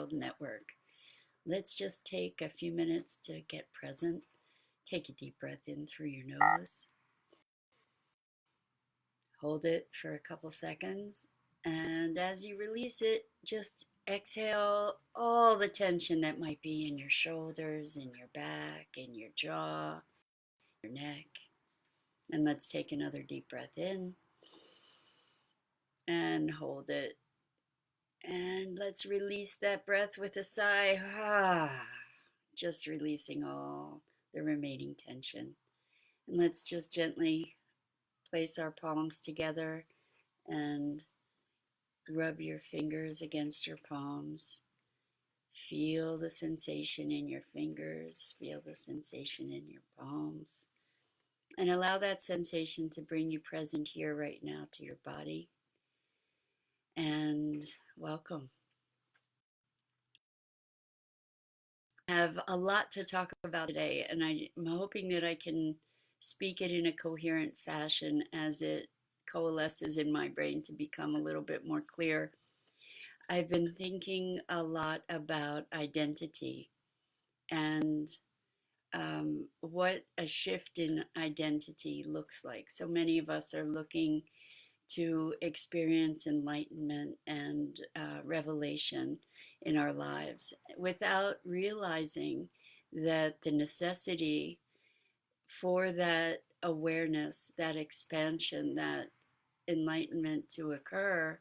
field network. Let's just take a few minutes to get present. Take a deep breath in through your nose. Hold it for a couple seconds. And as you release it, just exhale all the tension that might be in your shoulders, in your back, in your jaw, your neck. And let's take another deep breath in and hold it. And let's release that breath with a sigh. Just releasing all the remaining tension. And let's just gently place our palms together and rub your fingers against your palms. Feel the sensation in your fingers. Feel the sensation in your palms. And allow that sensation to bring you present here right now to your body. And welcome. I have a lot to talk about today, and I'm hoping that I can speak it in a coherent fashion as it coalesces in my brain to become a little bit more clear. I've been thinking a lot about identity and what a shift in identity looks like. So many of us are looking to experience enlightenment and revelation in our lives without realizing that the necessity for that awareness, that expansion, that enlightenment to occur,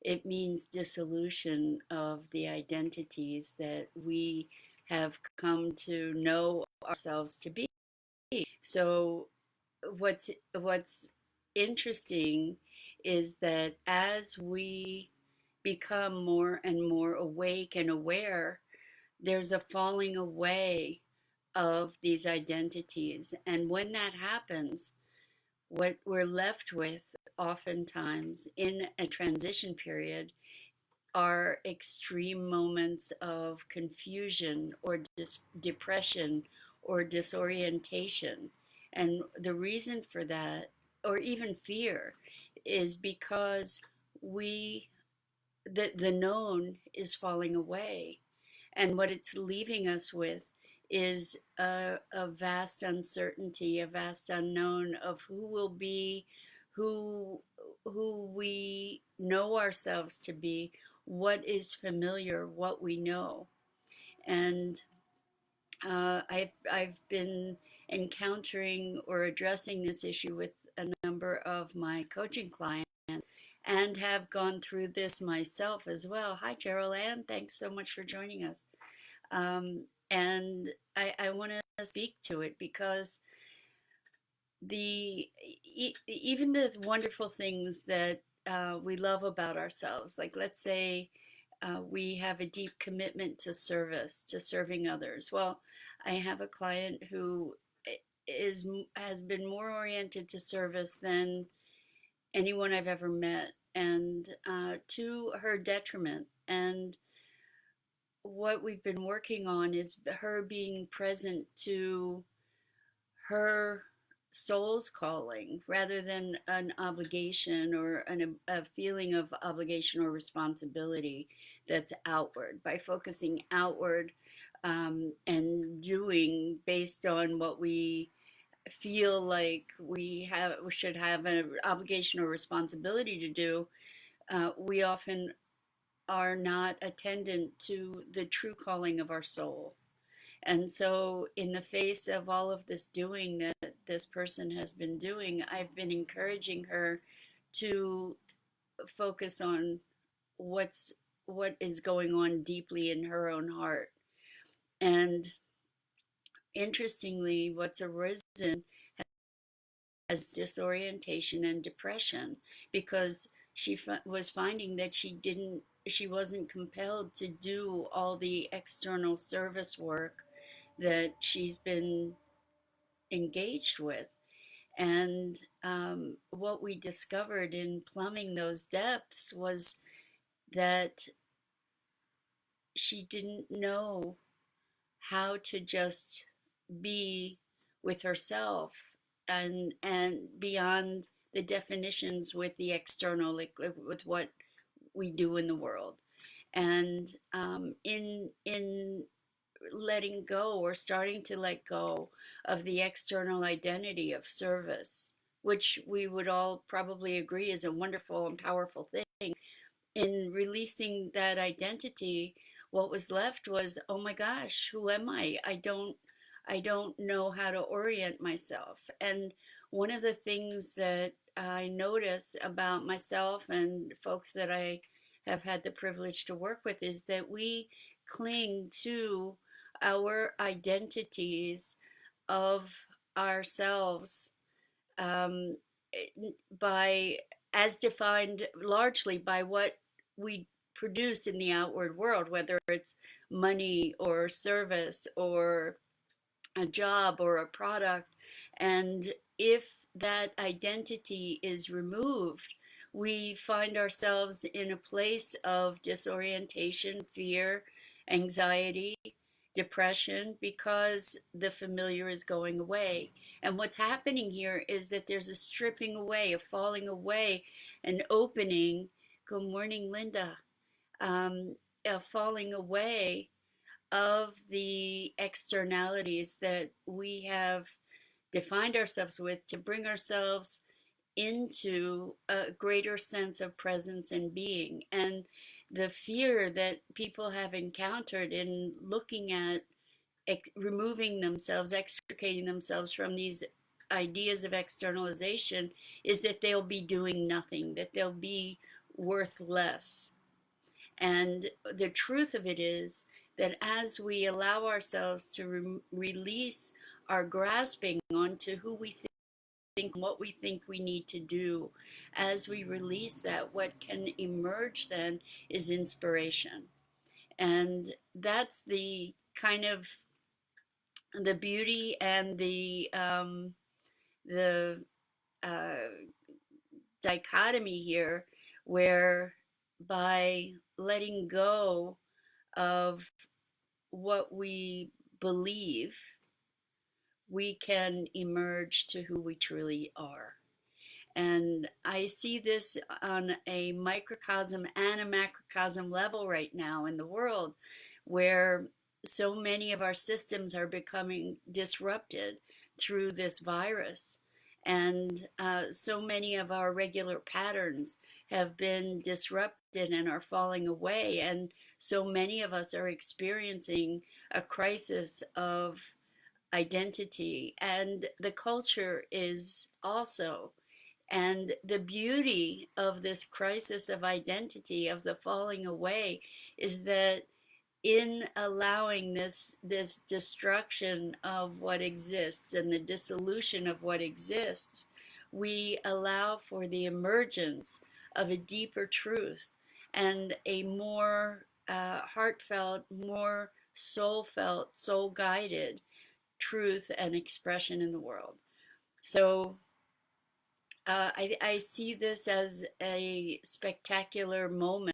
it means dissolution of the identities that we have come to know ourselves to be. So what's interesting is that as we become more and more awake and aware, there's a falling away of these identities. And when that happens, what we're left with oftentimes in a transition period are extreme moments of confusion or depression or disorientation. And the reason for that, or even fear, is because we the known is falling away, and what it's leaving us with is a vast uncertainty, a vast unknown of who will be, who who we know ourselves to be, what is familiar, what we know. And I've been encountering or addressing this issue with a number of my coaching clients and have gone through this myself as well. Hi, Gerald Ann. Thanks so much for joining us. And I want to speak to it because even the wonderful things that we love about ourselves, like let's say we have a deep commitment to service, to serving others. Well, I have a client who has been more oriented to service than anyone I've ever met, and to her detriment. And what we've been working on is her being present to her soul's calling rather than an obligation or a feeling of obligation or responsibility that's outward. By focusing outward and doing based on what we feel like we should have an obligation or responsibility to do, we often are not attendant to the true calling of our soul. And so, in the face of all of this doing that this person has been doing, I've been encouraging her to focus on what is going on deeply in her own heart. And interestingly, what's arisen as disorientation and depression, because she was finding that she wasn't compelled to do all the external service work that she's been engaged with. And what we discovered in plumbing those depths was that she didn't know how to just be with herself and beyond the definitions with the external, like with what we do in the world. And in letting go, or starting to let go of the external identity of service, which we would all probably agree is a wonderful and powerful thing, in releasing that identity, what was left was, oh my gosh, who am I? I don't know how to orient myself. And one of the things that I notice about myself and folks that I have had the privilege to work with is that we cling to our identities of ourselves, um, by, as defined largely by what we produce in the outward world, whether it's money or service or a job or a product. And if that identity is removed, we find ourselves in a place of disorientation, fear, anxiety, depression, because the familiar is going away. And what's happening here is that there's a stripping away, a falling away, an opening. Good morning, Linda. A falling away of the externalities that we have defined ourselves with, to bring ourselves into a greater sense of presence and being. And the fear that people have encountered in looking at removing themselves, extricating themselves from these ideas of externalization, is that they'll be doing nothing, that they'll be worth less. And the truth of it is that as we allow ourselves to release our grasping onto who we think, what we think we need to do, as we release that, what can emerge then is inspiration. And that's the kind of the beauty and the uh, dichotomy here, where by letting go of what we believe, we can emerge to who we truly are. And I see this on a microcosm and a macrocosm level right now in the world, where so many of our systems are becoming disrupted through this virus. And so many of our regular patterns have been disrupted and are falling away. And so many of us are experiencing a crisis of identity. And the culture is also. And the beauty of this crisis of identity, of the falling away, is that in allowing this destruction of what exists and the dissolution of what exists, we allow for the emergence of a deeper truth and a more heartfelt, more soul felt, soul guided truth and expression in the world. So I see this as a spectacular moment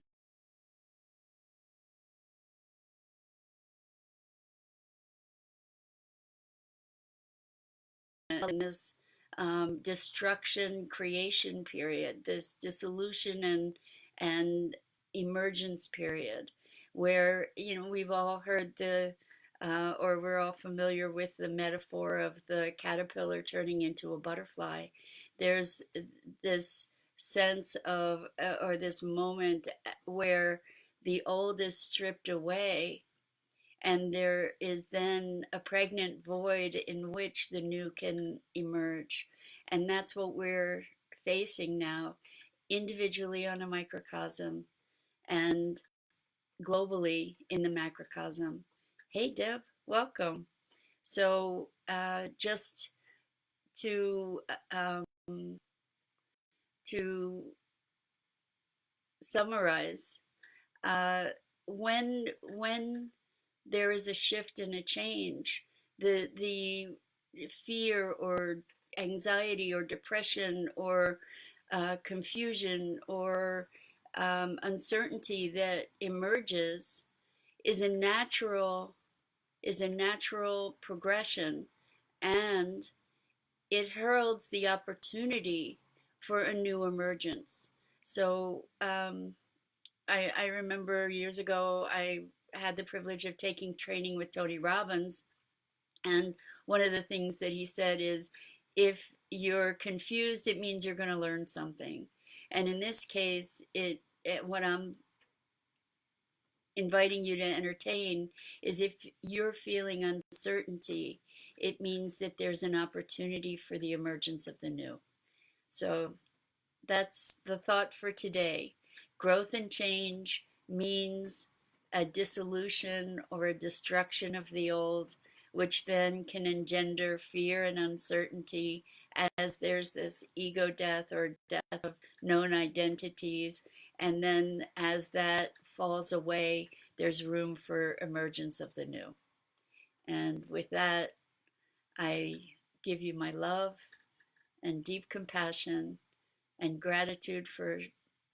in this destruction creation period, this dissolution and emergence period, where, we've all heard or we're all familiar with the metaphor of the caterpillar turning into a butterfly. There's this sense of, or this moment where the old is stripped away, and there is then a pregnant void in which the new can emerge. And that's what we're facing now, individually on a microcosm and globally in the macrocosm. Hey, Deb, welcome. So, just to to summarize, uh, when there is a shift and a change, the fear or anxiety or depression or confusion or uncertainty that emerges is a natural progression, and it heralds the opportunity for a new emergence. So I remember years ago, I had the privilege of taking training with Tony Robbins. And one of the things that he said is, if you're confused, it means you're going to learn something. And in this case, what I'm inviting you to entertain is, if you're feeling uncertainty, it means that there's an opportunity for the emergence of the new. So that's the thought for today. Growth and change means a dissolution or a destruction of the old, which then can engender fear and uncertainty, as there's this ego death or death of known identities. And then as that falls away, there's room for emergence of the new. And with that, I give you my love and deep compassion and gratitude for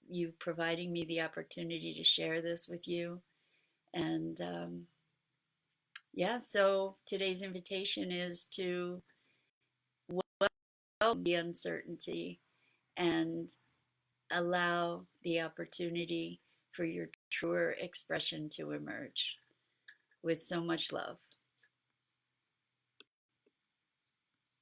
you providing me the opportunity to share this with you. And yeah, so today's invitation is to welcome the uncertainty and allow the opportunity for your truer expression to emerge, with so much love.